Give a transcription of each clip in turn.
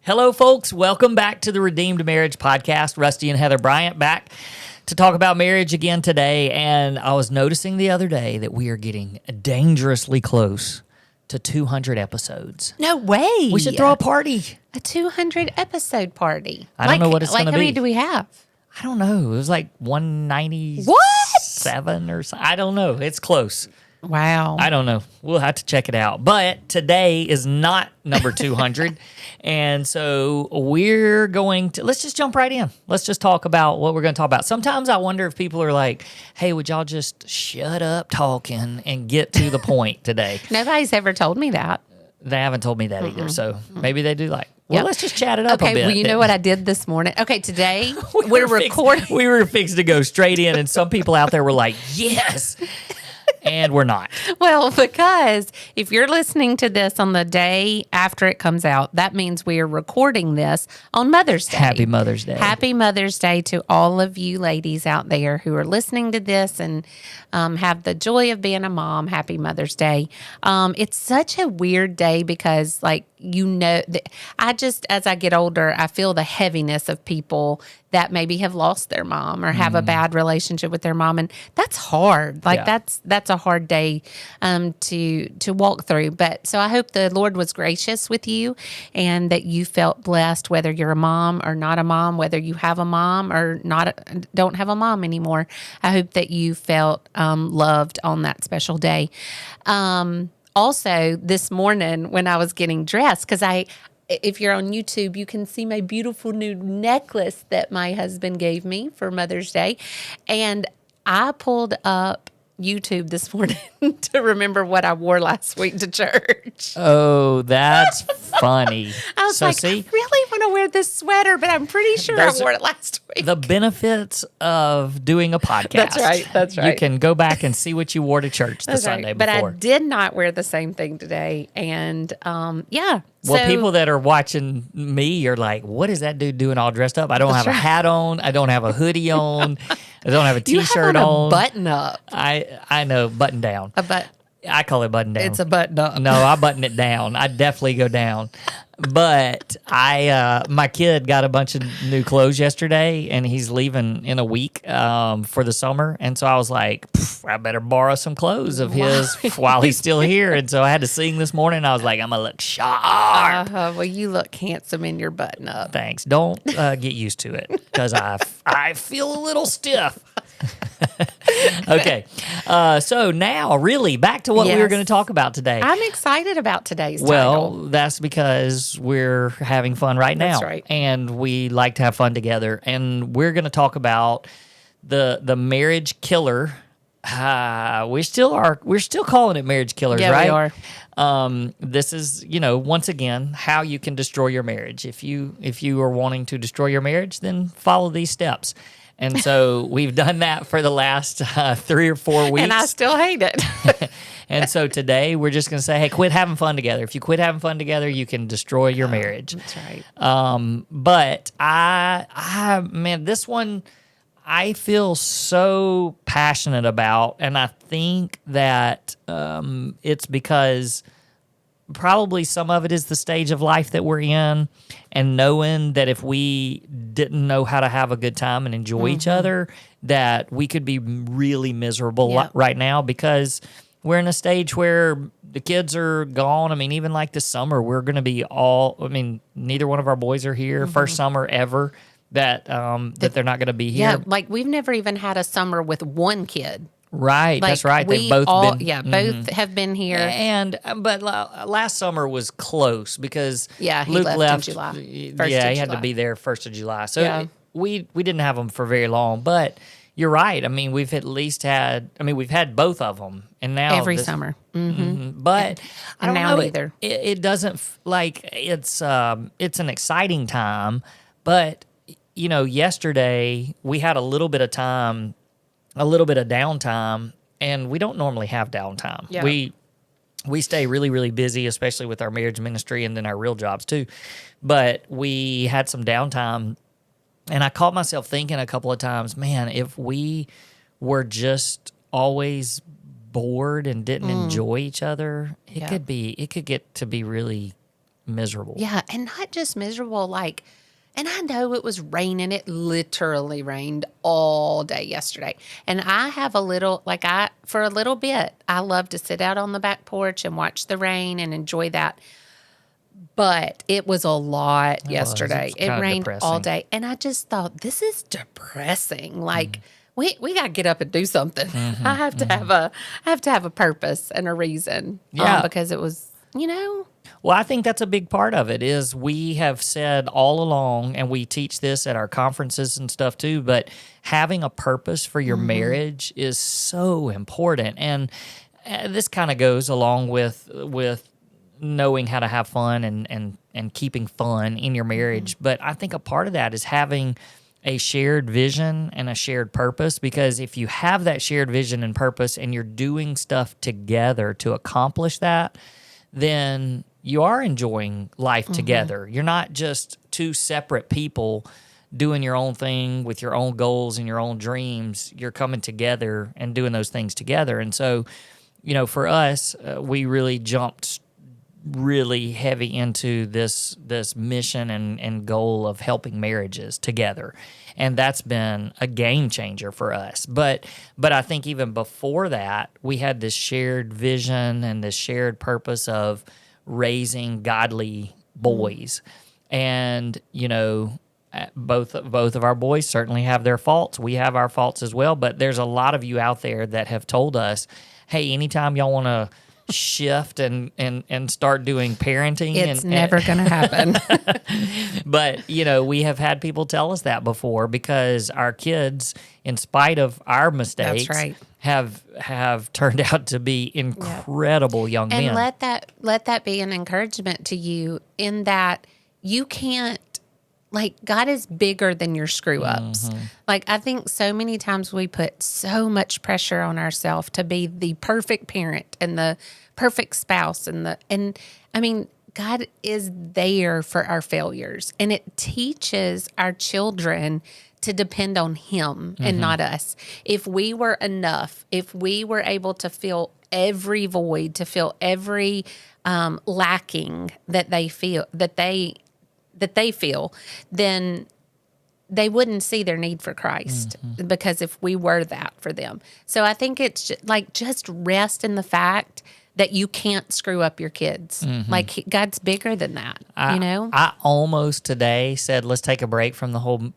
Hello, folks. Welcome back to the Redeemed Marriage Podcast. Rusty and Heather Bryant back to talk about marriage again today. And I was noticing the other day that we are getting dangerously close to 200 episodes. No way. We should throw a party. A 200 episode party. I don't know what it's going to be. How many do we have? I don't know. It was like 197 What? or something. I don't know. It's close. Wow. I don't know. We'll have to check it out. But today is not number 200. And so we're going to, let's just jump right in. Let's just talk about what we're going to talk about. Sometimes I wonder if people are like, hey, would y'all just shut up talking and get to the point today? Nobody's ever told me that. They haven't told me that either. So maybe they do like, well, let's just chat it up a bit. Okay, well, you know what I did this morning? Okay, today we're recording. We were fixed to go straight in, and some people out there were like, yes. And we're not. Well, because if you're listening to this on the day after it comes out, that means we are recording this on Mother's Day. Happy Mother's Day. Happy Mother's Day to all of you ladies out there who are listening to this and have the joy of being a mom. Happy Mother's Day. It's such a weird day because, like, I just, as I get older, I feel the heaviness of people that maybe have lost their mom or have a bad relationship with their mom, and that's hard. Like that's a hard day to walk through. But so I hope the Lord was gracious with you, and that you felt blessed, whether you're a mom or not a mom, whether you have a mom or don't have a mom anymore. I hope that you felt loved on that special day. Also, this morning when I was getting dressed, because if you're on YouTube, you can see my beautiful new necklace that my husband gave me for Mother's Day. And I pulled up YouTube this morning to remember what I wore last week to church. Oh, that's funny. I was I really want to wear this sweater, but I'm pretty sure I wore it last week. The benefits of doing a podcast. That's right. You can go back and see what you wore to church the Sunday before. But I did not wear the same thing today. And Well, people that are watching me are like, what is that dude doing all dressed up? I don't have a hat on. I don't have a hoodie on. I don't have a T-shirt on. A button up. I know, button down. I call it button down. It's a button up. No, I button it down. I definitely go down. But my kid got a bunch of new clothes yesterday, and he's leaving in a week for the summer. And so I was like, I better borrow some clothes of his while he's still here. And so I had to sing this morning. I was like, I'm going to look sharp. Well, you look handsome in your button up. Thanks. Don't get used to it because I feel a little stiff. Okay. So now, really, back to what we were going to talk about today. I'm excited about today's title. Well, that's because we're having fun right now. That's right. And we like to have fun together. And we're going to talk about the marriage killer. We're still calling it marriage killers, right? Yeah, we are. This is, once again, how you can destroy your marriage. If you are wanting to destroy your marriage, then follow these steps. And so we've done that for the last 3 or 4 weeks. And I still hate it. And so today we're just going to say, hey, quit having fun together. If you quit having fun together, you can destroy your marriage. That's right. But man, this one I feel so passionate about. And I think that it's because probably some of it is the stage of life that we're in, and knowing that if we didn't know how to have a good time and enjoy each other, that we could be really miserable right now, because we're in a stage where the kids are gone. I mean, even like this summer, we're going to be neither one of our boys are here. First summer ever that they're not going to be here. Yeah, like we've never even had a summer with one kid. Right, like that's right. They've both been. Yeah, both have been here. But last summer was close because he Luke left in July. He had to be there 1st of July. So we didn't have them for very long. But you're right. I mean, we've had both of them, and now every summer. Mm-hmm. But I don't now know either. It doesn't it's an exciting time, but yesterday we had a little bit of time. A little bit of downtime, and we don't normally have downtime. Yeah. We stay really, really busy, especially with our marriage ministry and then our real jobs too. But we had some downtime, and I caught myself thinking a couple of times, man, if we were just always bored and didn't enjoy each other, it could get to be really miserable. Yeah, and not just miserable, like, and I know it was raining. It literally rained all day yesterday. And I have a little, for a little bit, I love to sit out on the back porch and watch the rain and enjoy that. But it was a lot yesterday. It rained all day. And I just thought, this is depressing. Like, we got to get up and do something. I have to have a purpose and a reason. Yeah. Because it was, Well, I think that's a big part of it is we have said all along, and we teach this at our conferences and stuff too, but having a purpose for your marriage is so important. And this kind of goes along with knowing how to have fun and keeping fun in your marriage. But I think a part of that is having a shared vision and a shared purpose, because if you have that shared vision and purpose and you're doing stuff together to accomplish that, then you are enjoying life together. You're not just two separate people doing your own thing with your own goals and your own dreams. You're coming together and doing those things together. And so, for us, we really jumped really heavy into this mission and goal of helping marriages together, and that's been a game changer for us. But I think even before that, we had this shared vision and this shared purpose of raising godly boys, and both of our boys certainly have their faults. We have our faults as well, but there's a lot of you out there that have told us, hey, anytime y'all want to shift and start doing parenting, it's never going to happen. But we have had people tell us that before, because our kids, in spite of our mistakes, That's right, have turned out to be incredible young men. And let that be an encouragement to you, in that you can't, like, God is bigger than your screw ups. Like, I think so many times we put so much pressure on ourselves to be the perfect parent and the perfect spouse, and I mean, God is there for our failures, and it teaches our children to depend on Him and not us. If we were enough, if we were able to fill every void, to fill every lacking that they feel, then they wouldn't see their need for Christ, because if we were that for them. So I think it's just rest in the fact that you can't screw up your kids. Like, God's bigger than that, I almost today said, let's take a break from the whole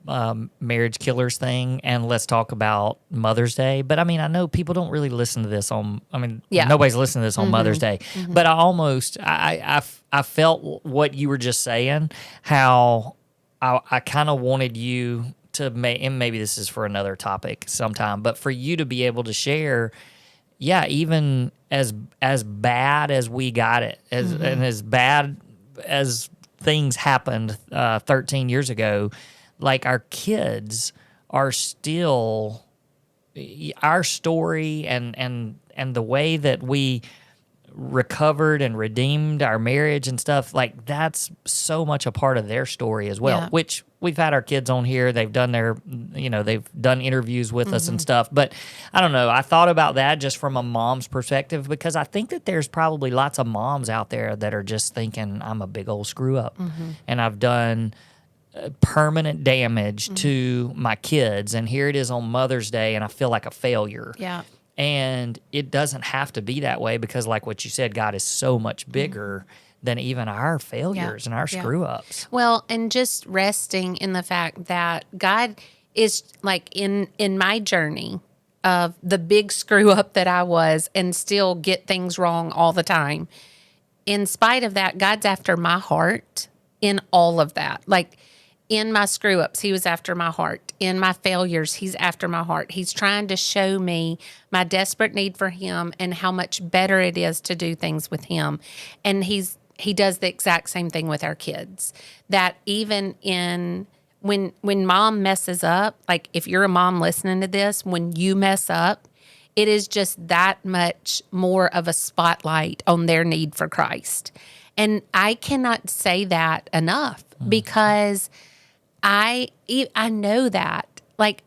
marriage killers thing and let's talk about Mother's Day. But I mean, I know people don't really listen to this nobody's listening to this on Mother's Day. But I felt what you were just saying, how I kind of wanted you to, and maybe this is for another topic sometime, but for you to be able to share, even as bad as we got it, and as bad as things happened 13 years ago, like, our kids are still our story, and the way that we recovered and redeemed our marriage and stuff, like, that's so much a part of their story as well, which we've had our kids on here. They've done they've done interviews with us and stuff. But I don't know. I thought about that just from a mom's perspective, because I think that there's probably lots of moms out there that are just thinking, I'm a big old screw up and I've done permanent damage to my kids. And here it is on Mother's Day and I feel like a failure. Yeah. And it doesn't have to be that way, because like what you said, God is so much bigger than even our failures and our screw ups. Well, and just resting in the fact that God is, like, in my journey of the big screw up that I was and still get things wrong all the time. In spite of that, God's after my heart in all of that. Like, in my screw ups, He was after my heart. In my failures, He's after my heart. He's trying to show me my desperate need for Him and how much better it is to do things with Him. And He does the exact same thing with our kids. That even when mom messes up, like, if you're a mom listening to this, when you mess up, it is just that much more of a spotlight on their need for Christ. And I cannot say that enough, because I know that. Like,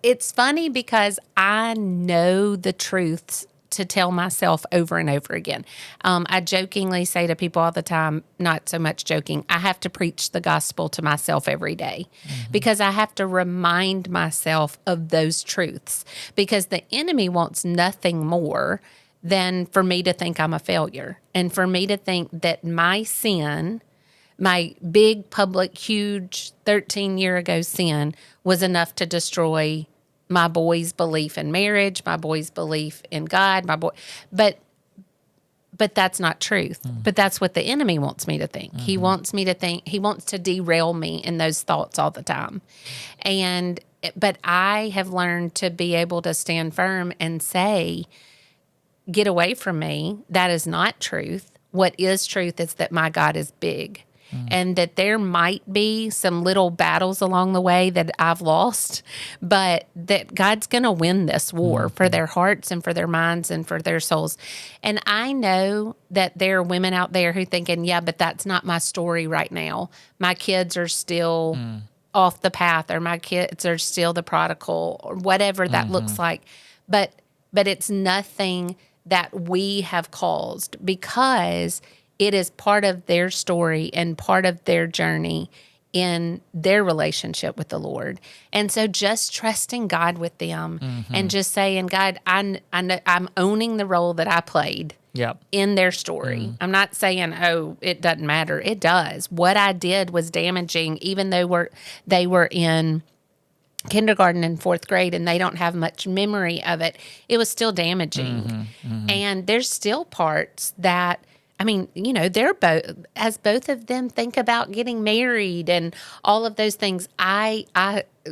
it's funny because I know the truths to tell myself over and over again. I jokingly say to people all the time, not so much joking, I have to preach the gospel to myself every day because I have to remind myself of those truths, because the enemy wants nothing more than for me to think I'm a failure and for me to think that my sin, my big, public, huge 13-year ago sin was enough to destroy my boy's belief in marriage, my boy's belief in God, but that's not truth. But that's what the enemy wants me to think. He wants me to think, he wants to derail me in those thoughts all the time. But I have learned to be able to stand firm and say, get away from me. That is not truth. What is truth is that my God is big. And that there might be some little battles along the way that I've lost, but that God's going to win this war for their hearts and for their minds and for their souls. And I know that there are women out there who thinking, yeah, but that's not my story right now. My kids are still off the path, or my kids are still the prodigal, or whatever that looks like. But it's nothing that we have caused, because it is part of their story and part of their journey in their relationship with the Lord. And so just trusting God with them and just saying, God, I know I'm owning the role that I played in their story. I'm not saying, oh, it doesn't matter. It does. What I did was damaging, even though they were in kindergarten and fourth grade and they don't have much memory of it. It was still damaging. And there's still parts that, I mean, you know, they're as both of them think about getting married and all of those things, I,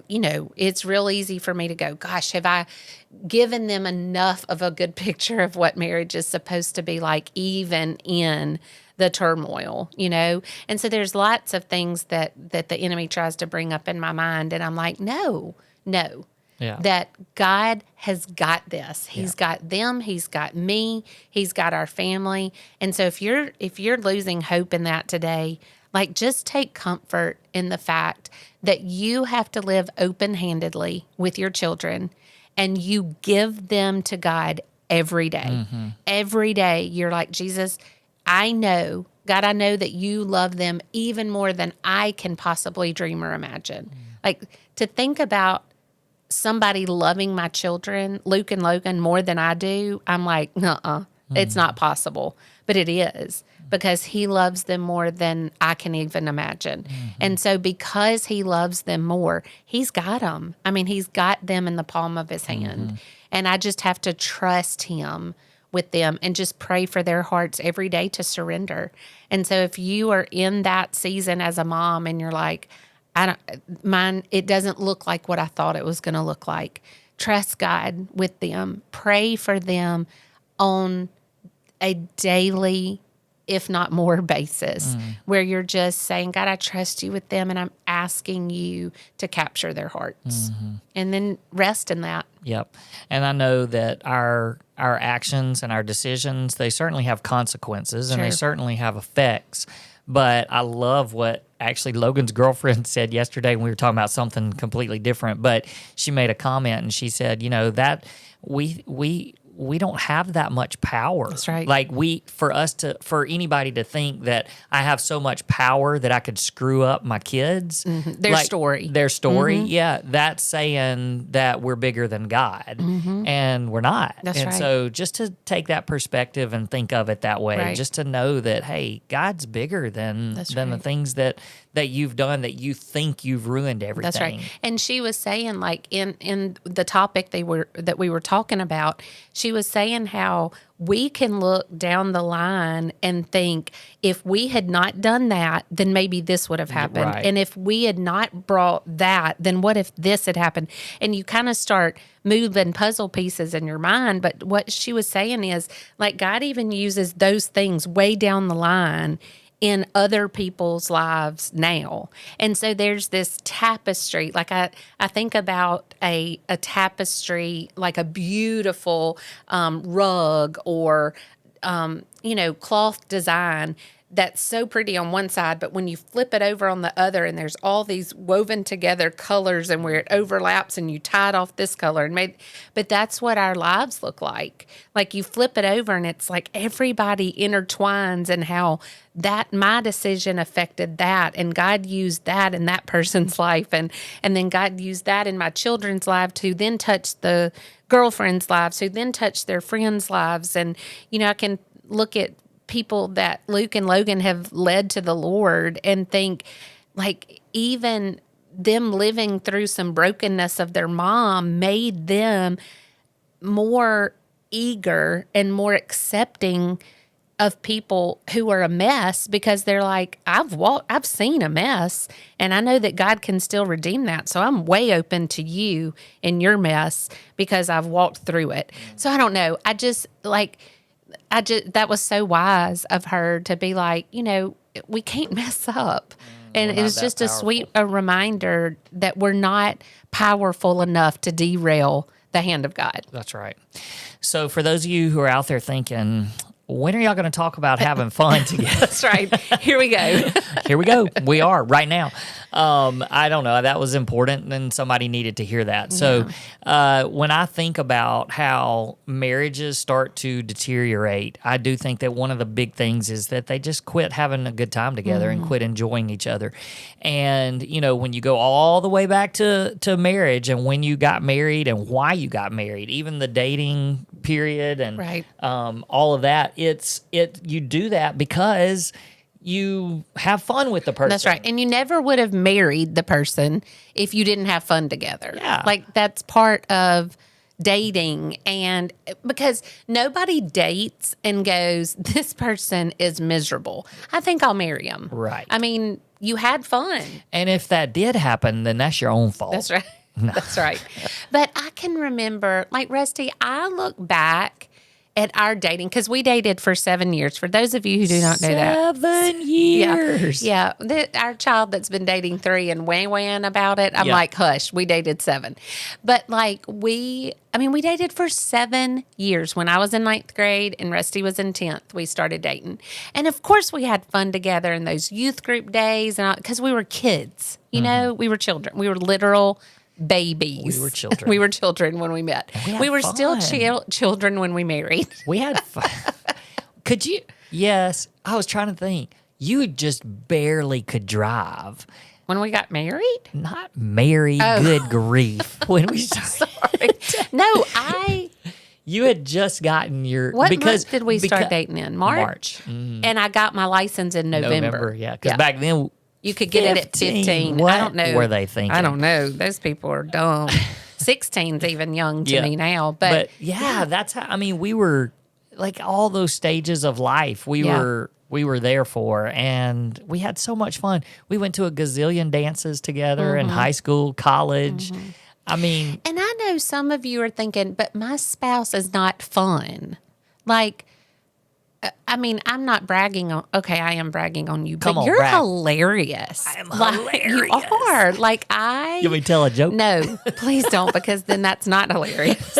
you know, it's real easy for me to go, gosh, have I given them enough of a good picture of what marriage is supposed to be like, even in the turmoil, you know? And so there's lots of things that the enemy tries to bring up in my mind. And I'm like, no. That God has got this. He's got them. He's got me. He's got our family. And so if you're losing hope in that today, like, just take comfort in the fact that you have to live open-handedly with your children, and you give them to God every day. Every day you're like, Jesus, I know, God, I know that you love them even more than I can possibly dream or imagine. Like, to think about somebody loving my children, Luke and Logan, more than I do, I'm like, it's not possible. But it is, because he loves them more than I can even imagine. And so because he loves them more, he's got them. I mean, he's got them in the palm of his hand. And I just have to trust him with them and just pray for their hearts every day to surrender. And so if you are in that season as a mom and you're like, it doesn't look like what I thought it was going to look like, trust God with them. Pray for them on a daily, if not more, basis, where you're just saying, God, I trust you with them, and I'm asking you to capture their hearts. And then rest in that. Yep. And I know that our actions and our decisions, they certainly have consequences and they certainly have effects. But I love what actually Logan's girlfriend said yesterday when we were talking about something completely different. But she made a comment and she said, you know, that we don't have that much power. That's right. Like, for anybody to think that I have so much power that I could screw up my kids. Their story. Yeah. That's saying that we're bigger than God, and we're not. That's right. So just to take that perspective and think of it that way, just to know that, hey, God's bigger than the things that you've done, that you think you've ruined everything. That's right. And she was saying, like, in the topic that we were talking about, she was saying how we can look down the line and think, if we had not done that, then maybe this would have happened. Right. And if we had not brought that, then what if this had happened? And you kind of start moving puzzle pieces in your mind. But what she was saying is, like, God even uses those things way down the line in other people's lives now. And so there's this tapestry. Like, I think about a tapestry, like a beautiful rug or, cloth design. that's so pretty on one side, but when you flip it over on the other and there's all these woven together colors and where it overlaps and you tied off this color and made, but that's what our lives look like. Like you flip it over and it's like everybody intertwines and how that my decision affected that and God used that in that person's life and then God used that in my children's life to then touch the girlfriends' lives who then touch their friends' lives. And, I can look at people that Luke and Logan have led to the Lord and think like even them living through some brokenness of their mom made them more eager and more accepting of people who are a mess because they're like, I've seen a mess and I know that God can still redeem that. So I'm way open to you in your mess because I've walked through it. So I don't know. That was so wise of her to be like, we can't mess up. And it was just a reminder that we're not powerful enough to derail the hand of God. That's right. So for those of you who are out there thinking, when are y'all going to talk about having fun together? That's right. Here we go. Here we go. We are right now. I don't know. That was important and somebody needed to hear that. So when I think about how marriages start to deteriorate, I do think that one of the big things is that they just quit having a good time together and quit enjoying each other. And, when you go all the way back to marriage and when you got married and why you got married, even the dating period and all of that, you do that because you have fun with the person. That's right. And you never would have married the person if you didn't have fun together. Yeah. Like that's part of dating. And because nobody dates and goes, this person is miserable, I think I'll marry him. Right. I mean, you had fun. And if that did happen, then that's your own fault. That's right. No. That's right. But I can remember, like Rusty, I look back at our dating, because we dated for 7 years. For those of you who do not know that. 7 years. Yeah. Our child that's been dating 3 and whang about it, I'm like, hush, we dated 7. But like we dated for 7 years. When I was in 9th grade and Rusty was in 10th, we started dating. And of course we had fun together in those youth group days, and because we were kids, we were children. We were literal babies. We were children. We were children when we met. We were still children when we married. We had fun. Could you? Yes. I was trying to think. You just barely could drive. When we got married? Not married. Oh. Good grief. When we started. Sorry. No, You had just gotten your... What month did we start dating in? March. Mm. And I got my license in November. Yeah. Because back then... You could get it at 15. What I don't know. Were they thinking? I don't know. Those people are dumb. 16's even young to me now. But that's how, we were like all those stages of life we were there for, and we had so much fun. We went to a gazillion dances together in high school, college. And I know some of you are thinking, but my spouse is not fun. Like, I'm not bragging on. Okay, I am bragging on you, but you're hilarious. I am hilarious. You are. Like You want me to tell a joke? No, please don't, because then that's not hilarious.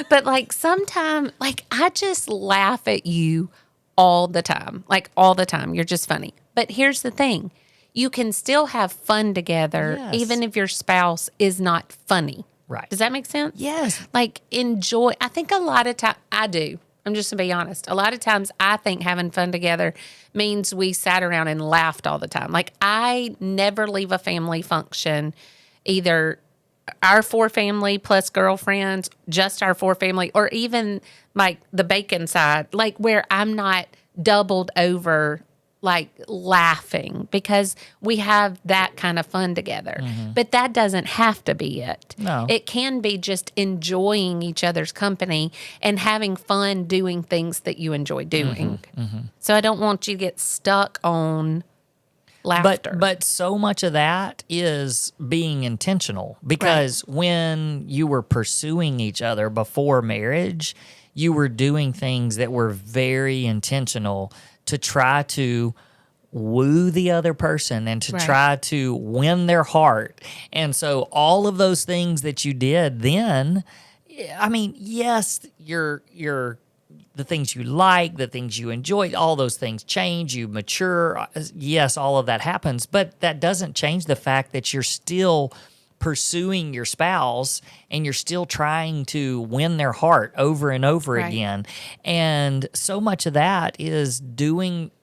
But like sometimes, like I just laugh at you all the time. Like all the time. You're just funny. But here's the thing: you can still have fun together, even if your spouse is not funny. Right? Does that make sense? Yes. Like enjoy. I think a lot of times I do. I'm just going to be honest. A lot of times I think having fun together means we sat around and laughed all the time. Like I never leave a family function, either our 4 family plus girlfriends, just our 4 family, or even like the bacon side, like where I'm not doubled over like laughing because we have that kind of fun together. But that doesn't have to be it. No. It can be just enjoying each other's company and having fun doing things that you enjoy doing. So I don't want you to get stuck on laughter. But so much of that is being intentional, because when you were pursuing each other before marriage, you were doing things that were very intentional to try to woo the other person and to try to win their heart. And so all of those things that you did then, yes, you're the things you like, the things you enjoy, all those things change, you mature. Yes, all of that happens, but that doesn't change the fact that you're still pursuing your spouse and you're still trying to win their heart over and over Right. again. And so much of that is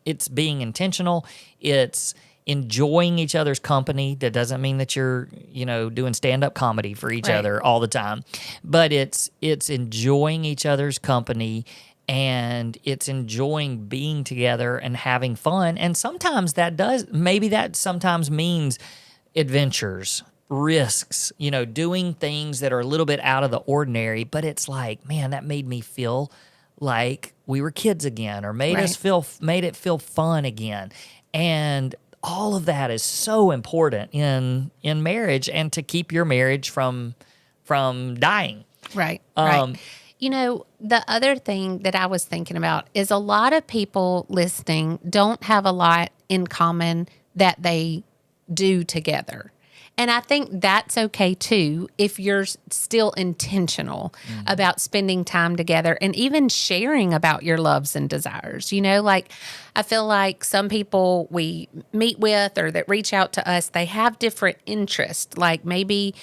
it's being intentional. It's enjoying each other's company. That doesn't mean that you're, doing stand-up comedy for each Right. other all the time, but it's enjoying each other's company, and it's enjoying being together and having fun. And sometimes that sometimes means adventures, risks, doing things that are a little bit out of the ordinary, but it's like, man, that made me feel like we were kids again, or made it feel fun again. And all of that is so important in marriage, and to keep your marriage from dying. Right. Right. The other thing that I was thinking about is a lot of people listening don't have a lot in common that they do together. And I think that's okay too if you're still intentional about spending time together and even sharing about your loves and desires. Like I feel like some people we meet with or that reach out to us, they have different interests. Like maybe,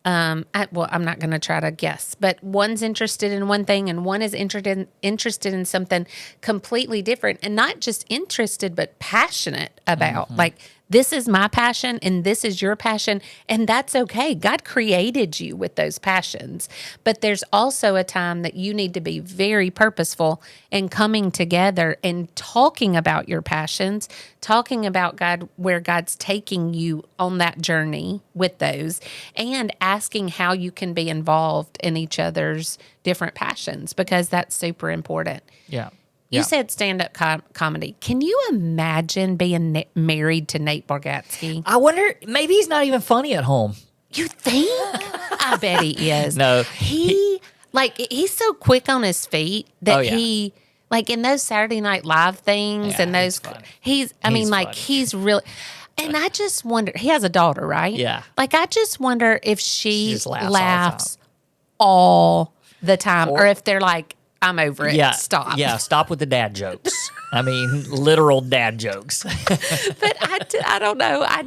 I'm not going to try to guess, but one's interested in one thing and one is interested in something completely different, and not just interested, but passionate about. Like, this is my passion and this is your passion, and that's okay. God created you with those passions. But there's also a time that you need to be very purposeful in coming together and talking about your passions, talking about God, where God's taking you on that journey with those, and asking how you can be involved in each other's different passions, because that's super important. Yeah. You said stand-up comedy. Can you imagine being married to Nate Bargatze? I wonder, maybe he's not even funny at home. You think? I bet he is. No. He's so quick on his feet that he, like in those Saturday Night Live things and those, he's really, and I just wonder, he has a daughter, right? Yeah. Like, I just wonder if she just laughs all the time, or if they're like, I'm over it. Yeah, Stop. Yeah, stop with the dad jokes. I mean, literal dad jokes. But I don't know. I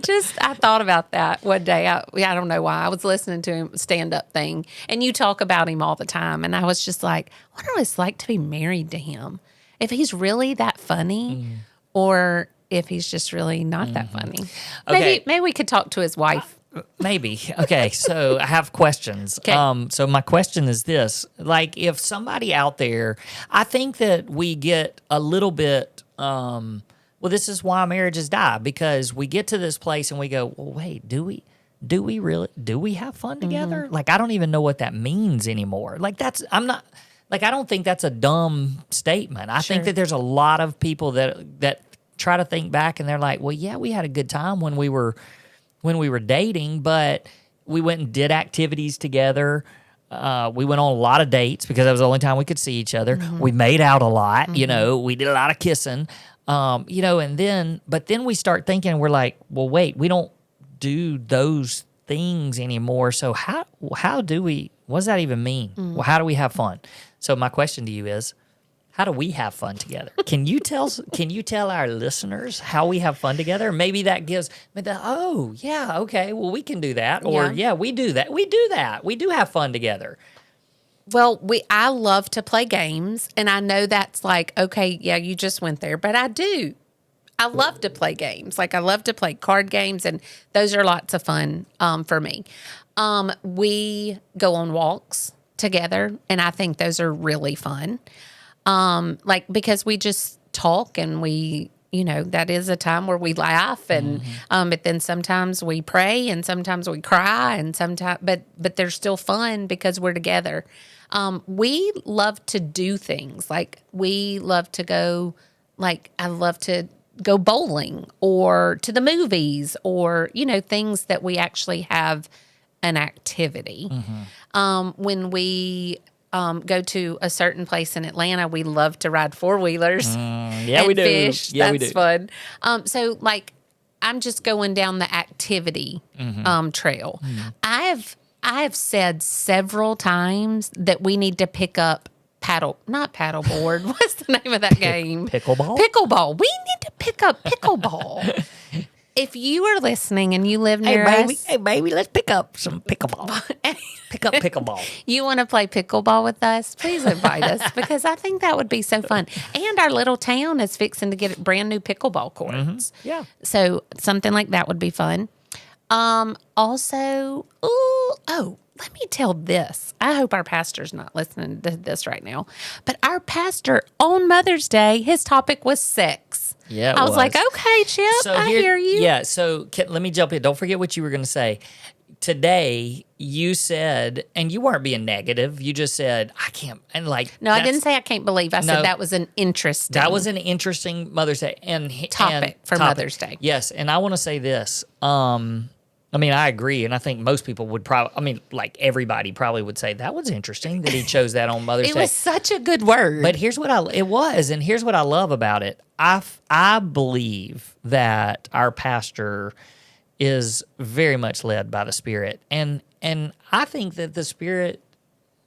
thought about that one day. I don't know why. I was listening to him stand-up thing, and you talk about him all the time, and I was just like, I wonder what it's like to be married to him. If he's really that funny, or if he's just really not that funny. Okay. Maybe we could talk to his wife. Maybe. Okay, so I have questions. Okay. So my question is this. Like, if somebody out there, I think that we get a little bit, this is why marriages die, because we get to this place and we go, well, wait, do we have fun together? Like, I don't even know what that means anymore. Like, I don't think that's a dumb statement. I think that there's a lot of people that try to think back and they're like, well, yeah, we had a good time when we were dating, but we went and did activities together. We went on a lot of dates because that was the only time we could see each other. We made out a lot, we did a lot of kissing, but then we start thinking, we're like, well, wait, we don't do those things anymore. So how do we, what does that even mean? Well, how do we have fun? So my question to you is, how do we have fun together? Can you tell our listeners how we have fun together? Maybe that gives me well, we can do that. Or we do that. We do that. We do have fun together. Well, I love to play games, and I know that's like, okay, yeah, you just went there, but I do. I love to play games. Like, I love to play card games, and those are lots of fun for me. We go on walks together, and I think those are really fun. Because we just talk, and we, that is a time where we laugh, and but then sometimes we pray, and sometimes we cry, and sometimes, but they're still fun because we're together. We love to do things. Like, we love to go, like, I love to go bowling or to the movies, or, things that we actually have an activity. When we go to a certain place in Atlanta, we love to ride four-wheelers and we do. fish. Yeah, That's fun. So, like, I'm just going down the activity trail. I have said several times that we need to pick up not paddleboard. What's the name of that game? Pickleball? Pickleball. We need to pick up pickleball. If you are listening and you live near us. Hey, baby, let's pick up some pickleball. Pick up pickleball. You want to play pickleball with us? Please invite us because I think that would be so fun. And our little town is fixing to get brand new pickleball courts. Mm-hmm. Yeah. So something like that would be fun. Also, let me tell this. I hope our pastor's not listening to this right now. But our pastor on Mother's Day, his topic was sex. Yeah, I was like, okay, Chip, I hear you. Yeah, so let me jump in. Don't forget what you were going to say. Today, you said, and you weren't being negative. You just said, I can't, and No, I didn't say I can't believe. I said that was an interesting. That was an interesting Mother's Day topic for Mother's Day. Yes, and I want to say this. I agree, and I think most people would probably, everybody probably would say that was interesting that he chose that on Mother's Day. It was such a good word. But here's what I love about it. I believe that our pastor is very much led by the Spirit, and I think that the Spirit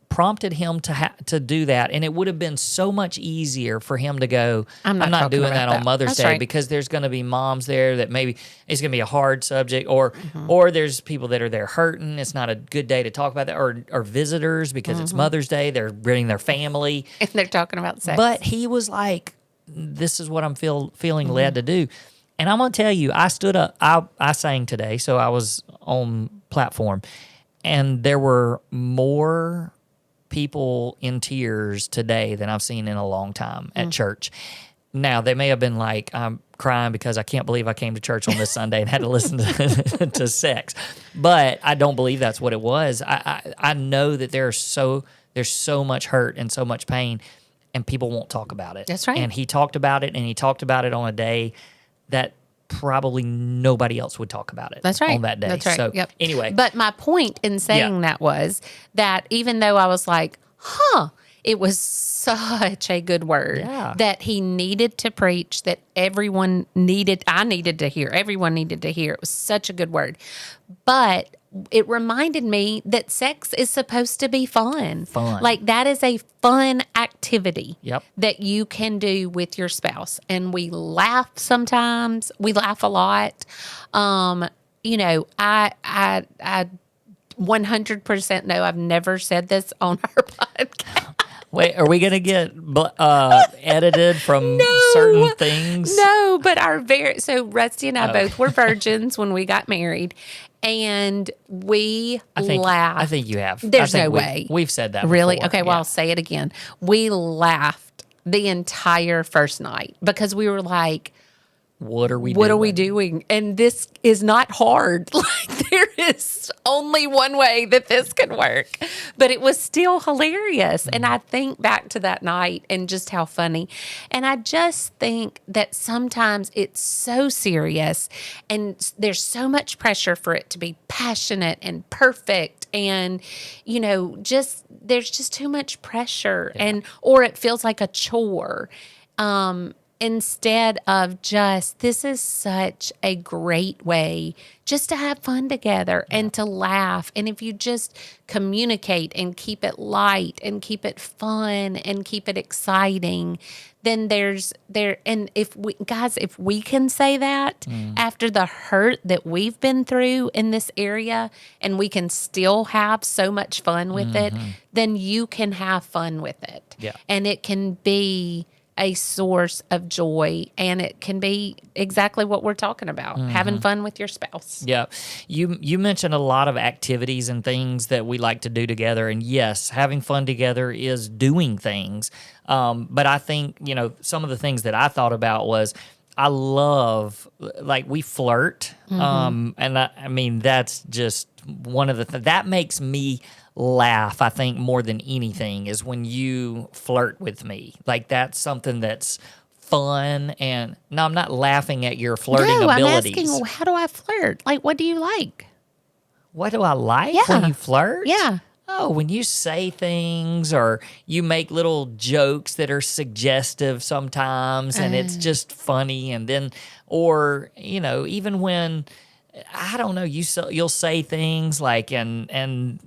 prompted him to do that, and it would have been so much easier for him to go, I'm not doing that on Mother's Day because there's going to be moms there that maybe it's going to be a hard subject, or there's people that are there hurting. It's not a good day to talk about that, or visitors because it's Mother's Day. They're bringing their family. And they're talking about sex. But he was like, this is what I'm feeling led to do. And I'm going to tell you, I stood up, I sang today, so I was on platform, and there were more people in tears today than I've seen in a long time at church. Now, they may have been like, I'm crying because I can't believe I came to church on this Sunday and had to listen to sex. But I don't believe that's what it was. I know that there's so much hurt and so much pain, and people won't talk about it. That's right. And he talked about it, and he talked about it on a day that probably nobody else would talk about it. That's right. On that day. That's right. So yep. Anyway. But my point in saying that was that even though I was like, it was such a good word that he needed to preach, that I needed to hear. Everyone needed to hear. It was such a good word. But it reminded me that sex is supposed to be fun. Like that is a fun activity that you can do with your spouse. And we laugh sometimes. We laugh a lot. I 100% know I've never said this on our podcast. Wait, are we going to get edited from certain things? No, but so Rusty and I both were virgins when we got married, and we laughed. I think you have. There's no way. We've said that Really? before. Okay, well, I'll say it again. We laughed the entire first night because we were like, what are we doing? And this is not hard. Like there is only one way that this can work. But it was still hilarious. And I think back to that night and just how funny. And I just think that sometimes it's so serious and there's so much pressure for it to be passionate and perfect. And, there's just too much pressure or it feels like a chore. Instead of this is such a great way just to have fun together and to laugh. And if you just communicate and keep it light and keep it fun and keep it exciting, then and if we can say that after the hurt that we've been through in this area and we can still have so much fun with it, then you can have fun with it. Yeah. And it can be a source of joy, and it can be exactly what we're talking about, having fun with your spouse. Yeah. You mentioned a lot of activities and things that we like to do together, and yes, having fun together is doing things. But I think, some of the things that I thought about was I love, we flirt, and that's just one of the that makes me laugh, I think, more than anything is when you flirt with me. Like that's something that's fun, and no, I'm not laughing at your flirting abilities. I'm asking, how do I flirt? Like, what do you like? What do I like when you flirt? Yeah. Oh, when you say things or you make little jokes that are suggestive sometimes, and it's just funny, and then, or, even when, I don't know, you'll say things like, and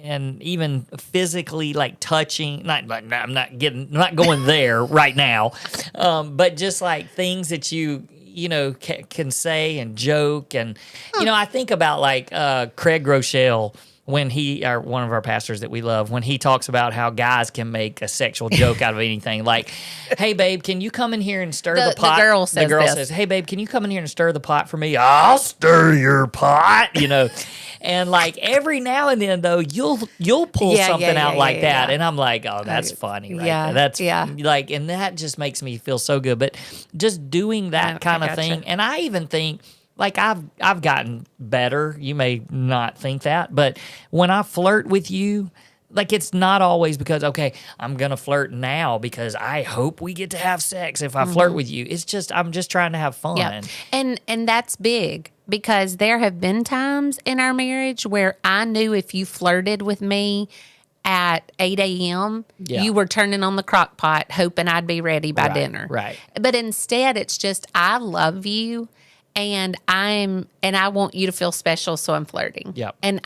and even physically like touching. I'm not going there right now, but just like things that you know can say and joke, and you know, I think about like Craig Rochelle, when one of our pastors that we love, when he talks about how guys can make a sexual joke out of anything, like, "Hey babe, can you come in here and stir the pot?" The girl says, "Hey babe, can you come in here and stir the pot for me?" "I'll stir your pot," you know. And like every now and then though, you'll pull something out like that, and I'm like, "Oh, that's funny, right?" Yeah, That's like, and that just makes me feel so good. But just doing that kind of thing, and I even think, like, I've gotten better. You may not think that, but when I flirt with you, like, it's not always because, okay, I'm gonna flirt now because I hope we get to have sex if I flirt with you. It's just I'm just trying to have fun. Yeah. And that's big, because there have been times in our marriage where I knew if you flirted with me at 8 a.m., you were turning on the crock pot hoping I'd be ready by dinner. Right. But instead, it's just, I love you, and I want you to feel special, so I'm flirting. Yep. And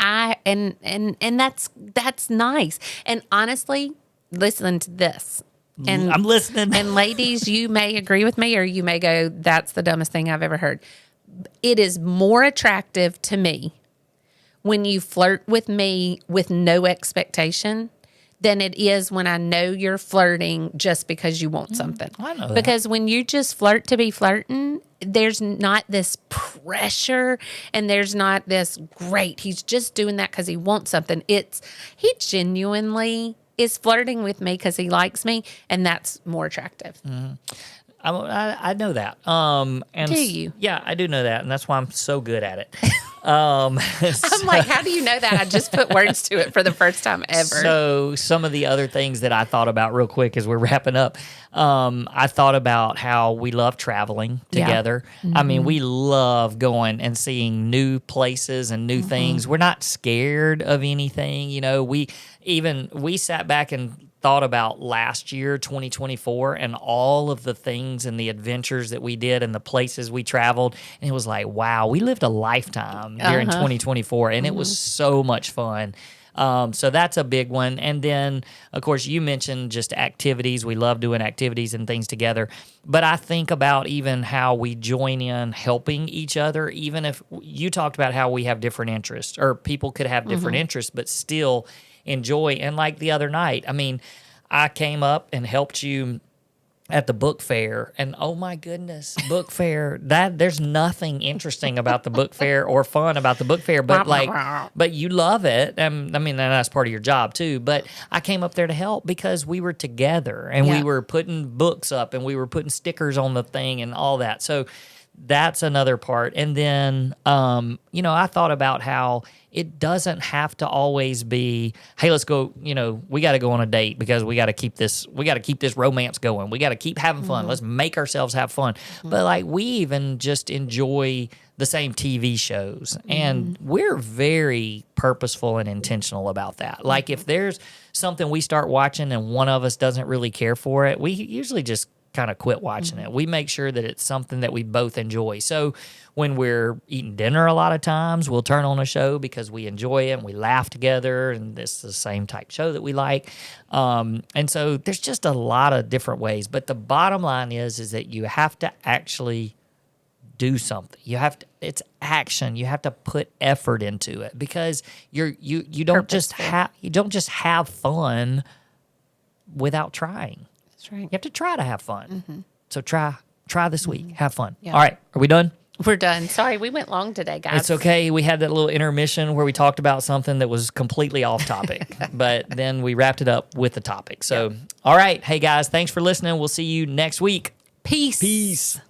that's nice. And honestly, listen to this. And I'm listening. And ladies, you may agree with me, or you may go, "That's the dumbest thing I've ever heard." It is more attractive to me when you flirt with me with no expectation than it is when I know you're flirting just because you want something. I know that. Because when you just flirt to be flirting, there's not this pressure, and there's not this, great, he's just doing that because he wants something. He genuinely is flirting with me because he likes me, and that's more attractive. I know that. And Do you? Yeah, I do know that, and that's why I'm so good at it. I'm like, how do you know that? I just put words to it for the first time ever. So some of the other things that I thought about real quick as we're wrapping up, I thought about how we love traveling together. I mean, we love going and seeing new places and new things. We're not scared of anything. You know, we sat back and thought about last year, 2024, and all of the things and the adventures that we did and the places we traveled. And it was like, wow, we lived a lifetime during 2024, and it was so much fun. So that's a big one. And then, of course, you mentioned just activities. We love doing activities and things together. But I think about even how we join in helping each other, even if you talked about how we have different interests, or people could have different interests, but still enjoy. And like the other night, I mean, I came up and helped you at the book fair, and oh my goodness, book fair, that there's nothing interesting about the book fair or fun about the book fair, but you love it. I mean, and that's part of your job too, but I came up there to help because we were together, and we were putting books up, and we were putting stickers on the thing and all that. So that's another part. And then, you know, I thought about how it doesn't have to always be, hey, let's go, you know, we got to go on a date because we got to keep this romance going. We got to keep having fun. Let's make ourselves have fun. But like, we even just enjoy the same TV shows, and we're very purposeful and intentional about that. Like, if there's something we start watching and one of us doesn't really care for it, we usually just kind of quit watching it. We make sure that it's something that we both enjoy. So when we're eating dinner, a lot of times we'll turn on a show because we enjoy it and we laugh together, and this is the same type show that we like. And so there's just a lot of different ways. But the bottom line is that you have to actually do something. It's action. You have to put effort into it, because you don't just have fun without trying. That's right. You have to try to have fun. So try this week. Have fun. Yeah. All right. Are we done? We're done. Sorry, we went long today, guys. It's okay. We had that little intermission where we talked about something that was completely off topic, but then we wrapped it up with the topic. So, all right. Hey, guys, thanks for listening. We'll see you next week. Peace. Peace.